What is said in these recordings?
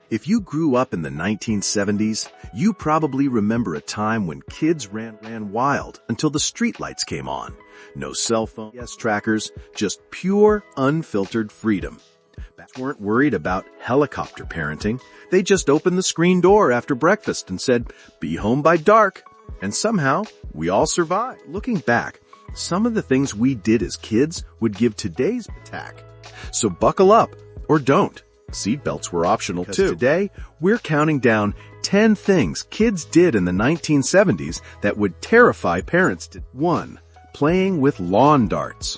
If you grew up in the 1970s, you probably remember a time when kids ran wild until the streetlights came on. No cell phone, GPS trackers, just pure, unfiltered freedom. Parents weren't worried about helicopter parenting. They just opened the screen door after breakfast and said, "Be home by dark." And somehow, we all survived. Looking back, some of the things we did as kids would give today's attack. So buckle up, or don't. Seatbelts were optional too. Today, we're counting down 10 things kids did in the 1970s that would terrify parents. 1. Playing with lawn darts.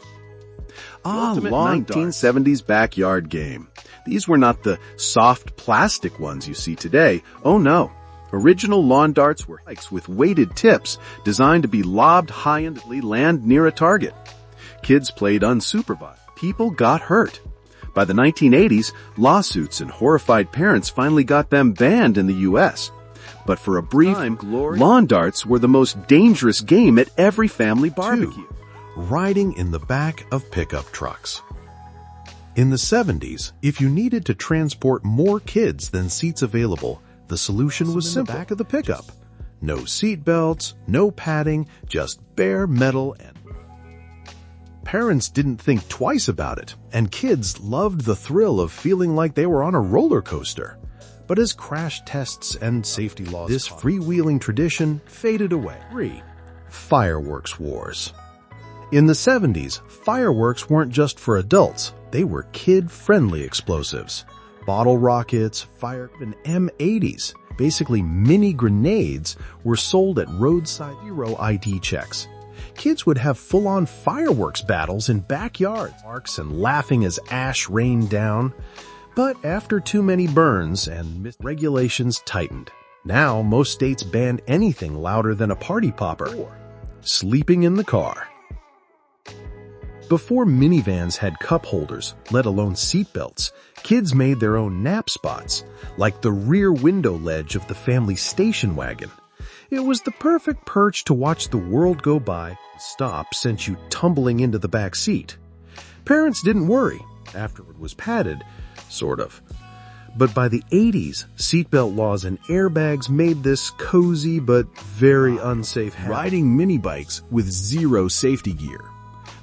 Lawn 1970s backyard game. These were not the soft plastic ones you see today. Oh no. Original lawn darts were spikes with weighted tips designed to be lobbed high and land near a target. Kids played unsupervised. People got hurt. By the 1980s, lawsuits and horrified parents finally got them banned in the U.S. But for a brief time, lawn darts were the most dangerous game at every family barbecue. 2. Riding in the back of pickup trucks. In the 70s, if you needed to transport more kids than seats available, the solution was simple. In the back of the pickup. No seat belts, no padding, just bare metal, and parents didn't think twice about it, and kids loved the thrill of feeling like they were on a roller coaster. But as crash tests and safety laws, this freewheeling tradition faded away. 3. Fireworks wars. In the 70s, fireworks weren't just for adults. They were kid-friendly explosives. Bottle rockets, fire, and M80s, basically mini grenades, were sold at roadside zero ID checks. Kids would have full-on fireworks battles in backyards, parks, and laughing as ash rained down. But after too many burns and regulations tightened. Now most states ban anything louder than a party popper. 4. Sleeping in the car. Before minivans had cup holders, let alone seatbelts, kids made their own nap spots, like the rear window ledge of the family station wagon. It was the perfect perch to watch the world go by. Stop sent you tumbling into the back seat. Parents didn't worry. After it was padded, sort of. But by the 80s, seatbelt laws and airbags made this cozy but very unsafe habit. Riding mini bikes with zero safety gear.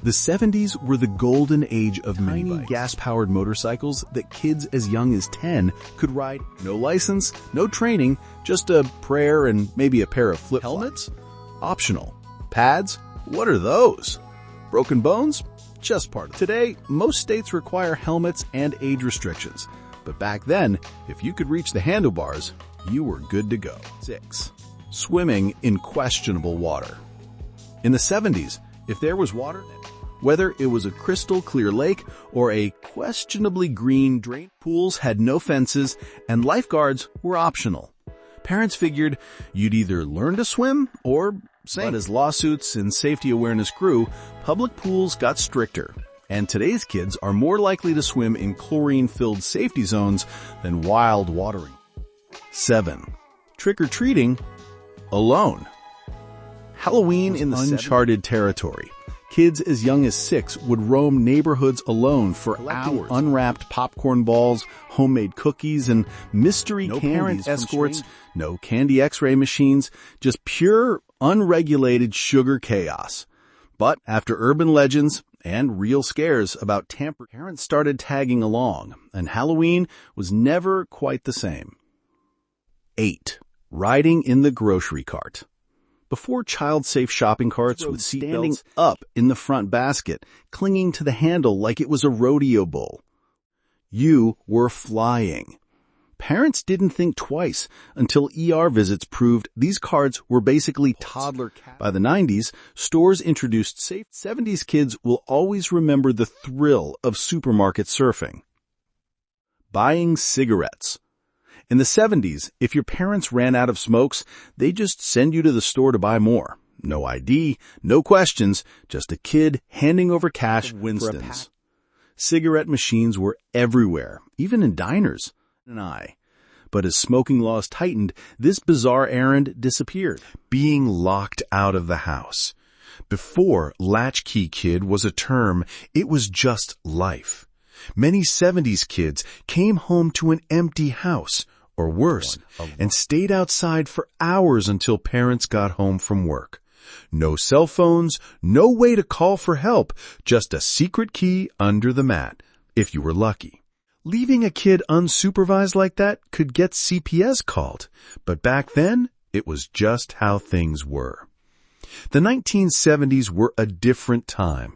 The 70s were the golden age of mini gas-powered motorcycles that kids as young as 10 could ride. No license, no training, just a prayer and maybe a pair of flip-flops. Helmets? Optional. Pads? What are those? Broken bones? Just part of it. Today, most states require helmets and age restrictions. But back then, if you could reach the handlebars, you were good to go. 6. Swimming in questionable water. In the 70s, if there was water, whether it was a crystal clear lake or a questionably green drain, pools had no fences and lifeguards were optional. Parents figured you'd either learn to swim or sink. But as lawsuits and safety awareness grew, public pools got stricter. And today's kids are more likely to swim in chlorine-filled safety zones than wild watering. 7. Trick-or-treating alone. Halloween in the uncharted territory. Kids as young as 6 would roam neighborhoods alone for hours. Unwrapped popcorn balls, homemade cookies, and mystery candy escorts. No candy x-ray machines, just pure, unregulated sugar chaos. But after urban legends and real scares about tamper, parents started tagging along, and Halloween was never quite the same. 8. Riding in the grocery cart. Before child-safe shopping carts with standing up in the front basket, clinging to the handle like it was a rodeo bull. You were flying. Parents didn't think twice until ER visits proved these carts were basically toddler cats. By the 90s, stores introduced safe. 70s kids will always remember the thrill of supermarket surfing. Buying cigarettes. In the 70s, if your parents ran out of smokes, they just send you to the store to buy more. No ID, no questions, just a kid handing over cash. Winston's. Cigarette machines were everywhere, even in diners. But as smoking laws tightened, this bizarre errand disappeared. Being locked out of the house. Before latchkey kid was a term, it was just life. Many 70s kids came home to an empty house or worse, and stayed outside for hours until parents got home from work. No cell phones, no way to call for help, just a secret key under the mat, if you were lucky. Leaving a kid unsupervised like that could get CPS called, but back then, it was just how things were. The 1970s were a different time.